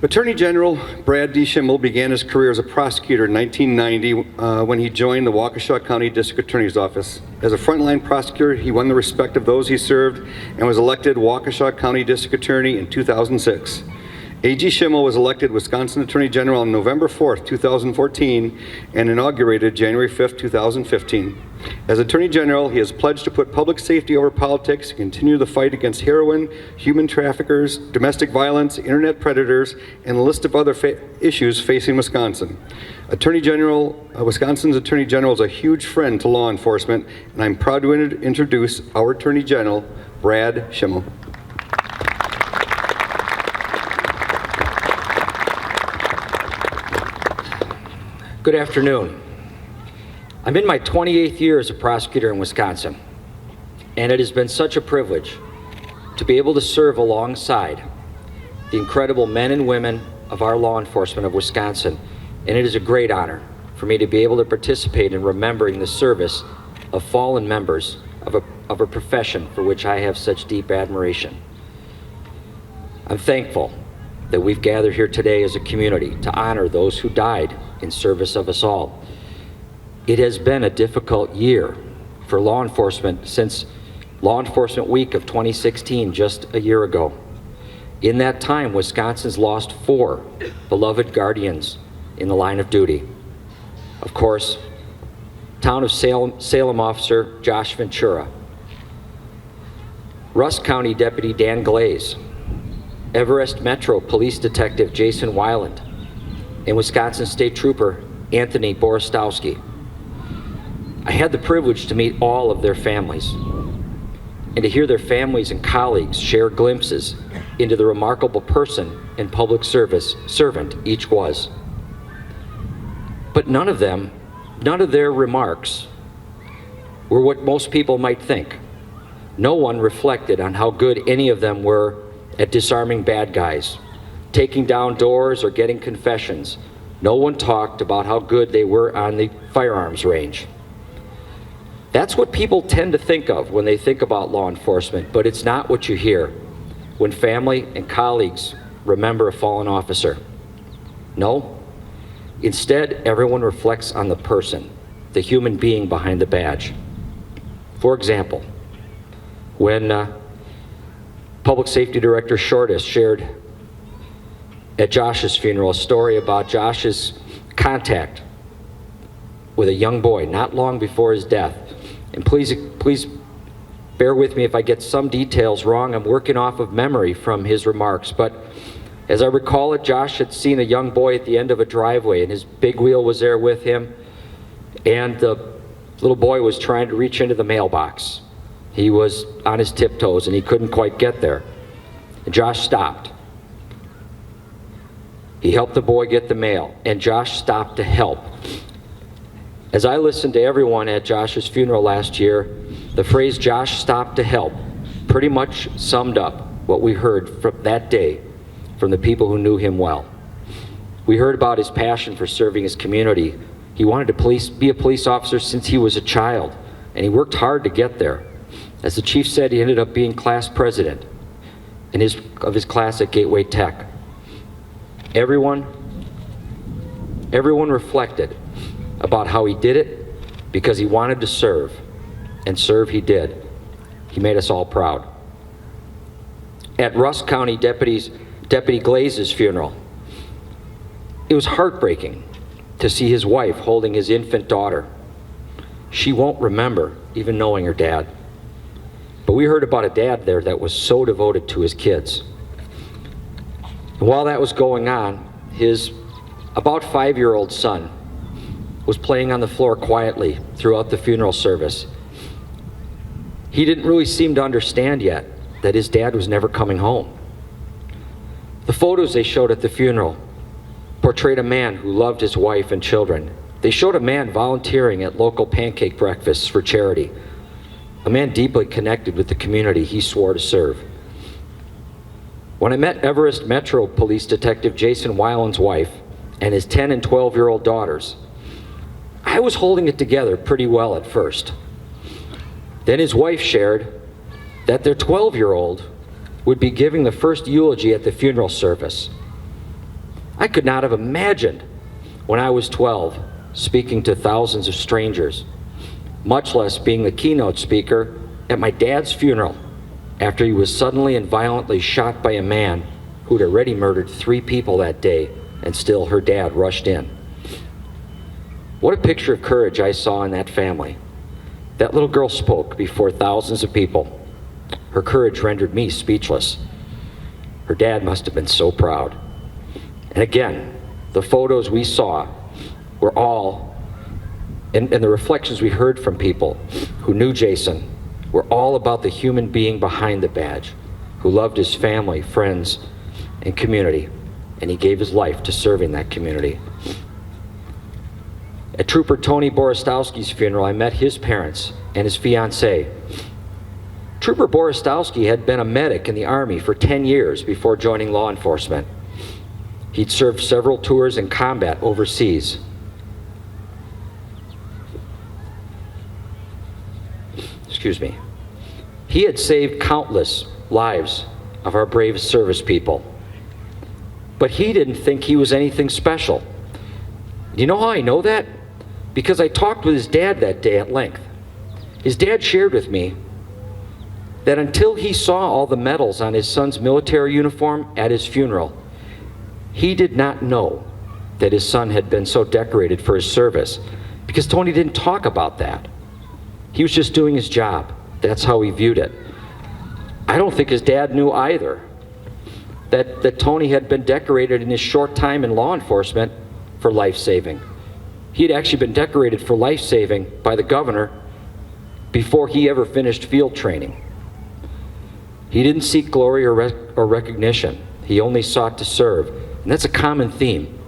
Attorney General Brad Schimel began his career as a prosecutor in 1990 when he joined the Waukesha County District Attorney's Office. As a frontline prosecutor, he won the respect of those he served and was elected Waukesha County District Attorney in 2006. A.G. Schimel was elected Wisconsin Attorney General on November 4th, 2014, and inaugurated January 5th, 2015. As Attorney General, he has pledged to put public safety over politics and continue the fight against heroin, human traffickers, domestic violence, internet predators, and a list of other issues facing Wisconsin. Wisconsin's Attorney General is a huge friend to law enforcement, and I'm proud to introduce our Attorney General, Brad Schimel. Good afternoon. I'm in my 28th year as a prosecutor in Wisconsin, and it has been such a privilege to be able to serve alongside the incredible men and women of our law enforcement of Wisconsin, and it is a great honor for me to be able to participate in remembering the service of fallen members of a profession for which I have such deep admiration. I'm thankful that we've gathered here today as a community to honor those who died in service of us all. It has been a difficult year for law enforcement since Law Enforcement Week of 2016, just a year ago. In that time, Wisconsin's lost 4 beloved guardians in the line of duty. Of course, Town of Salem officer Josh Ventura, Rusk County Deputy Dan Glaze, Everest Metro Police Detective Jason Weiland, and Wisconsin State Trooper Anthony Borostowski. I had the privilege to meet all of their families and to hear their families and colleagues share glimpses into the remarkable person and public servant each was. But none of their remarks were what most people might think. No one reflected on how good any of them were at disarming bad guys, taking down doors, or getting confessions. No one talked about how good they were on the firearms range. That's what people tend to think of when they think about law enforcement, but it's not what you hear when family and colleagues remember a fallen officer. No, instead, everyone reflects on the person, the human being behind the badge. For example, when Public Safety Director Shortis shared at Josh's funeral a story about Josh's contact with a young boy not long before his death. And please bear with me if I get some details wrong. I'm working off of memory from his remarks, but as I recall it, Josh had seen a young boy at the end of a driveway, and his big wheel was there with him, and the little boy was trying to reach into the mailbox. He was on his tiptoes and he couldn't quite get there. And Josh stopped. He helped the boy get the mail, and Josh stopped to help. As I listened to everyone at Josh's funeral last year, the phrase "Josh stopped to help" pretty much summed up what we heard from that day from the people who knew him well. We heard about his passion for serving his community. He wanted to be a police officer since he was a child, and he worked hard to get there. As the chief said, he ended up being class president of his class at Gateway Tech. Everyone reflected about how he did it because he wanted to serve, and serve he did. He made us all proud. At Rusk County Deputy Glaze's funeral, it was heartbreaking to see his wife holding his infant daughter. She won't remember even knowing her dad. But we heard about a dad there that was so devoted to his kids. And while that was going on, his about 5-year-old son was playing on the floor quietly throughout the funeral service. He didn't really seem to understand yet that his dad was never coming home. The photos they showed at the funeral portrayed a man who loved his wife and children. They showed a man volunteering at local pancake breakfasts for charity, a man deeply connected with the community he swore to serve. When I met Everest Metro Police Detective Jason Weiland's wife and his 10 and 12-year-old daughters, I was holding it together pretty well at first. Then his wife shared that their 12-year-old would be giving the first eulogy at the funeral service. I could not have imagined when I was 12 speaking to thousands of strangers, much less being the keynote speaker at my dad's funeral after he was suddenly and violently shot by a man who'd already murdered 3 people that day, and still her dad rushed in. What a picture of courage I saw in that family. That little girl spoke before thousands of people. Her courage rendered me speechless. Her dad must have been so proud. And again, the photos we saw were all, and the reflections we heard from people who knew Jason, were all about the human being behind the badge, who loved his family, friends, and community, and he gave his life to serving that community. At Trooper Tony Borostowski's funeral, I met his parents and his fiancée. Trooper Borostowski had been a medic in the Army for 10 years before joining law enforcement. He'd served several tours in combat overseas. Excuse me. He had saved countless lives of our brave service people. But he didn't think he was anything special. You know how I know that? Because I talked with his dad that day at length. His dad shared with me that until he saw all the medals on his son's military uniform at his funeral, he did not know that his son had been so decorated for his service, because Tony didn't talk about that. He was just doing his job. That's how he viewed it. I don't think his dad knew either that Tony had been decorated in his short time in law enforcement for life-saving. He had actually been decorated for life-saving by the governor before he ever finished field training. He didn't seek glory or recognition. He only sought to serve. And that's a common theme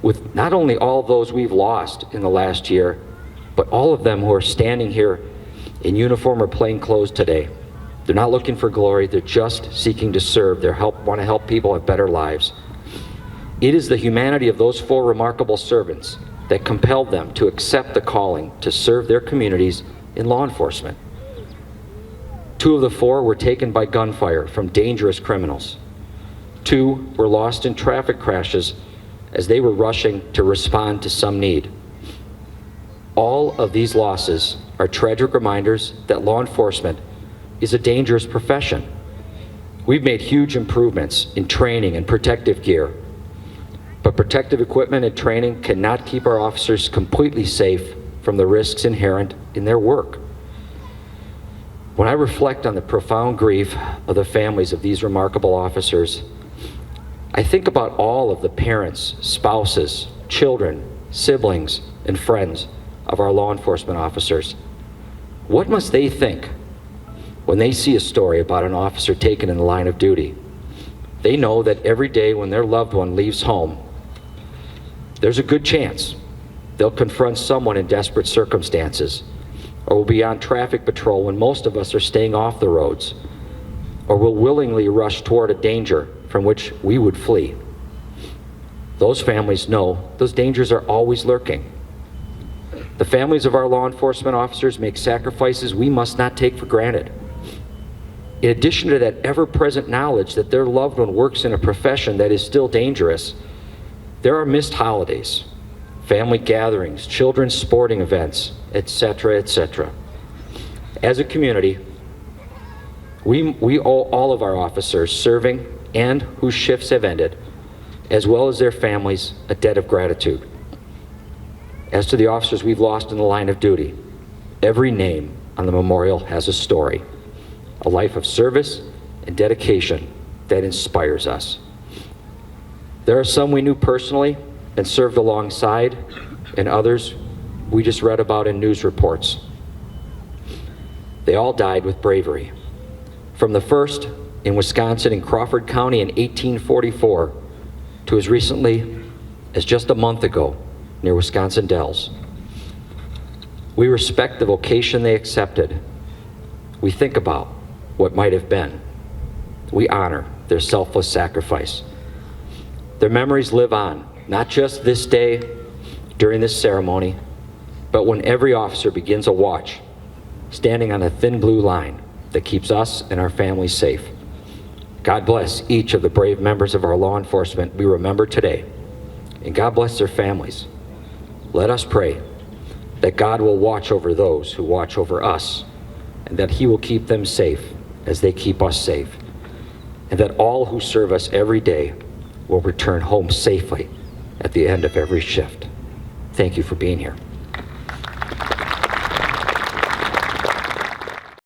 with not only all those we've lost in the last year, but all of them who are standing here in uniform or plain clothes today. They're not looking for glory, they're just seeking to serve. They want to help people have better lives. It is the humanity of those 4 remarkable servants that compelled them to accept the calling to serve their communities in law enforcement. 2 of the 4 were taken by gunfire from dangerous criminals. 2 were lost in traffic crashes as they were rushing to respond to some need. All of these losses are tragic reminders that law enforcement is a dangerous profession. We've made huge improvements in training and protective gear, but protective equipment and training cannot keep our officers completely safe from the risks inherent in their work. When I reflect on the profound grief of the families of these remarkable officers, I think about all of the parents, spouses, children, siblings, and friends of our law enforcement officers. What must they think when they see a story about an officer taken in the line of duty? They know that every day when their loved one leaves home, there's a good chance they'll confront someone in desperate circumstances, or will be on traffic patrol when most of us are staying off the roads, or will willingly rush toward a danger from which we would flee. Those families know those dangers are always lurking. The families of our law enforcement officers make sacrifices we must not take for granted. In addition to that ever-present knowledge that their loved one works in a profession that is still dangerous, there are missed holidays, family gatherings, children's sporting events, etc., etc. As a community, we owe all of our officers serving and whose shifts have ended, as well as their families, a debt of gratitude. As to the officers we've lost in the line of duty, every name on the memorial has a story, a life of service and dedication that inspires us. There are some we knew personally and served alongside, and others we just read about in news reports. They all died with bravery. From the first in Wisconsin in Crawford County in 1844 to as recently as just a month ago near Wisconsin Dells. We respect the vocation they accepted. We think about what might have been. We honor their selfless sacrifice. Their memories live on, not just this day during this ceremony, but when every officer begins a watch, standing on a thin blue line that keeps us and our families safe. God bless each of the brave members of our law enforcement we remember today, and God bless their families. Let us pray that God will watch over those who watch over us, and that He will keep them safe as they keep us safe, and that all who serve us every day will return home safely at the end of every shift. Thank you for being here.